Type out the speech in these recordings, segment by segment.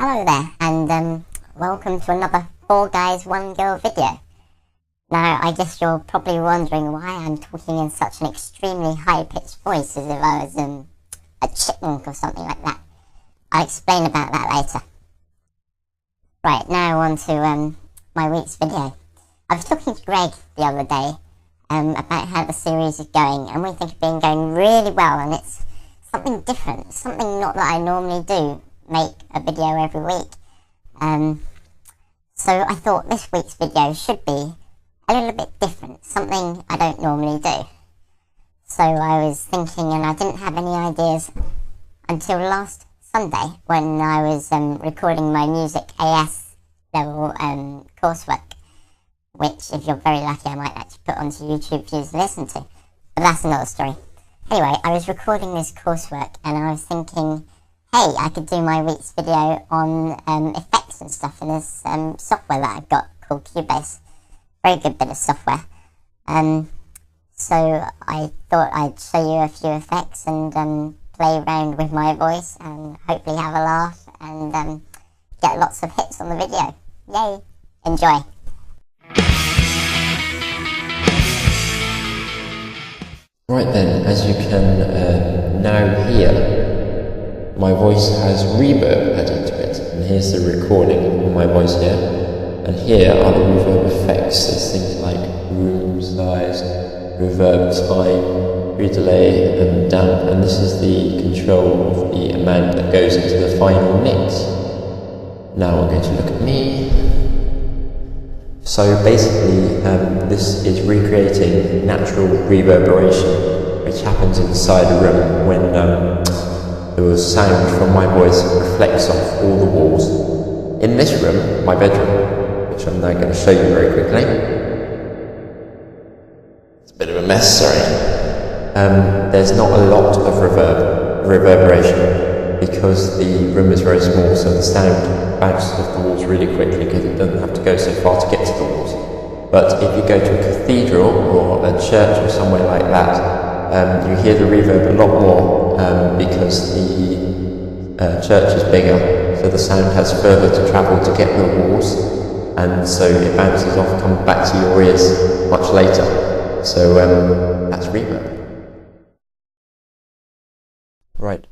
Hello there, and welcome to another 4 Guys 1 Girl video. Now, I guess you're probably wondering why I'm talking in such an extremely high-pitched voice, as if I was a chipmunk or something like that. I'll explain about that later. Right, now on to my week's video. I was talking to Greg the other day about how the series is going, and we think it's been going really well, and it's something different, something not that I normally do, make a video every week. So I thought this week's video should be a little bit different, something I don't normally do. So I was thinking, and I didn't have any ideas until last Sunday when I was recording my music AS level coursework, which, if you're very lucky, I might actually put onto YouTube for you to listen to. But that's another story. Anyway, I was recording this coursework and I was thinking, hey, I could do my week's video on effects and stuff in this software that I've got called Cubase. Very good bit of software. So I thought I'd show you a few effects and play around with my voice and hopefully have a laugh and get lots of hits on the video. Yay! Enjoy! Right then, as you can now hear, my voice has reverb added to it, and here's the recording of my voice here, and here are the reverb effects. There's things like room size, reverb time, redelay and damp, and this is the control of the amount that goes into the final mix. Now I'm going to look at me. So basically this is recreating natural reverberation which happens inside a room when the sound from my voice reflects off all the walls. In this room, my bedroom, which I'm now going to show you very quickly. It's a bit of a mess, sorry. There's not a lot of reverberation because the room is very small, so the sound bounces off the walls really quickly because it doesn't have to go so far to get to the walls. But if you go to a cathedral or a church or somewhere like that, you hear the reverb a lot more because the church is bigger, so the sound has further to travel to get to the walls, and so it bounces off, comes back to your ears much later. So that's reverb. Right,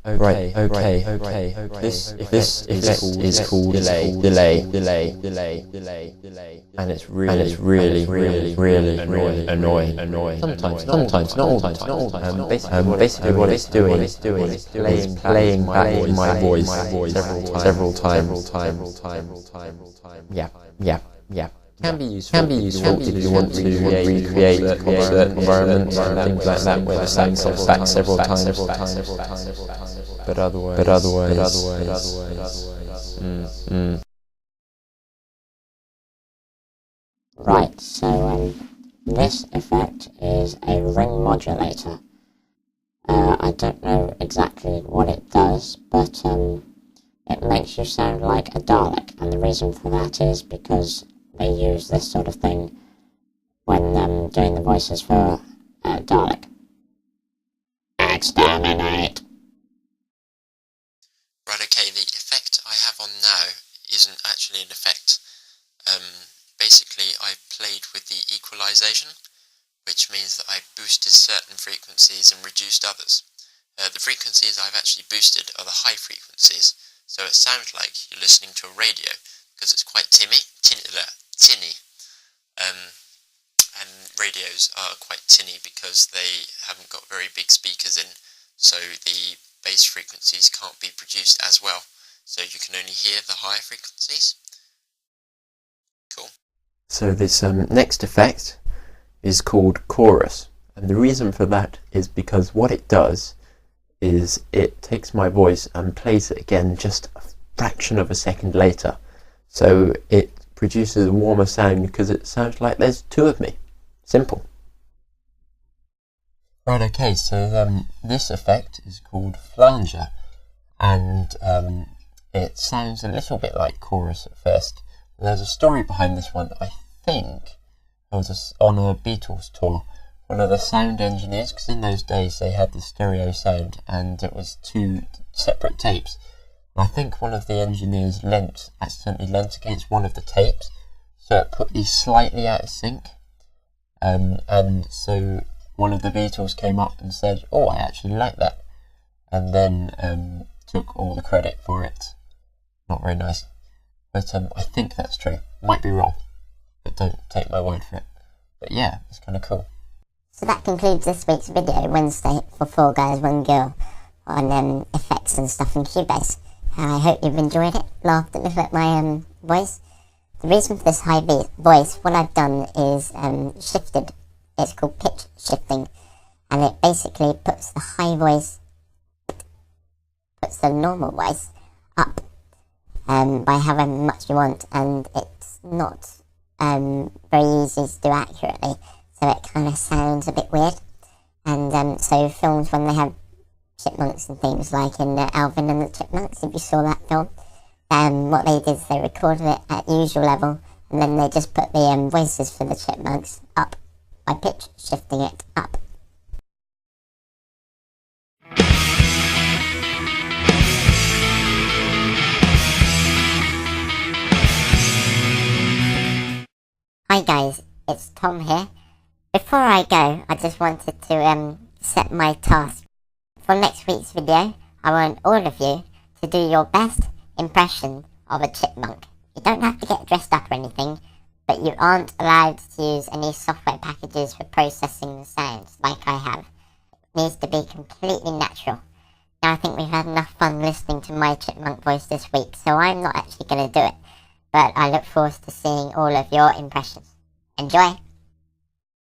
okay. This is called delay, and it's really annoying. Sometimes, not all the time. Basically, what it's doing is playing back my voice several times. Yeah. Can be useful if you want to recreate certain environments and things like that where the sound comes back several times. But otherwise. Right, so this effect is a ring modulator. I don't know exactly what it does, but it makes you sound like a Dalek, and the reason for that is because they use this sort of thing when doing the voices for Dalek. Exterminate! Right, okay, the effect I have on now isn't actually an effect. Basically, I played with the equalization, which means that I boosted certain frequencies and reduced others. The frequencies I've actually boosted are the high frequencies, so it sounds like you're listening to a radio, because it's quite tinny. And radios are quite tinny because they haven't got very big speakers in, so the bass frequencies can't be produced as well, so you can only hear the higher frequencies. Cool. So this next effect is called chorus, and the reason for that is because what it does is it takes my voice and plays it again just a fraction of a second later. So it produces a warmer sound because it sounds like there's two of me. Simple. Right, okay, so this effect is called flanger, and it sounds a little bit like chorus at first. There's a story behind this one. I think I was on a Beatles tour. One of the sound engineers, because in those days they had the stereo sound and it was 2 separate tapes. I think one of the engineers accidentally leant against one of the tapes, so it put these slightly out of sync. And so one of the Beatles came up and said, "Oh, I actually like that," and then took all the credit for it. Not very nice. But I think that's true. Might be wrong, but don't take my word for it. But yeah, it's kind of cool. So that concludes this week's video, Wednesday for 4 Guys 1 Girl, on effects and stuff in Cubase. I hope you've enjoyed it, laughed a little at my voice. The reason for this high voice, what I've done is shifted. It's called pitch shifting, and it basically puts the high voice, puts the normal voice up by however much you want, and it's not very easy to do accurately, so it kind of sounds a bit weird. And so films, when they have chipmunks and things, like in Alvin and the Chipmunks, if you saw that film, what they did is they recorded it at usual level, and then they just put the voices for the chipmunks up by pitch shifting it up. Hi guys, it's Tom here. Before I go, I just wanted to set my task. For next week's video, I want all of you to do your best impression of a chipmunk. You don't have to get dressed up or anything, but you aren't allowed to use any software packages for processing the sounds like I have. It needs to be completely natural. Now I think we've had enough fun listening to my chipmunk voice this week, so I'm not actually going to do it. But I look forward to seeing all of your impressions. Enjoy!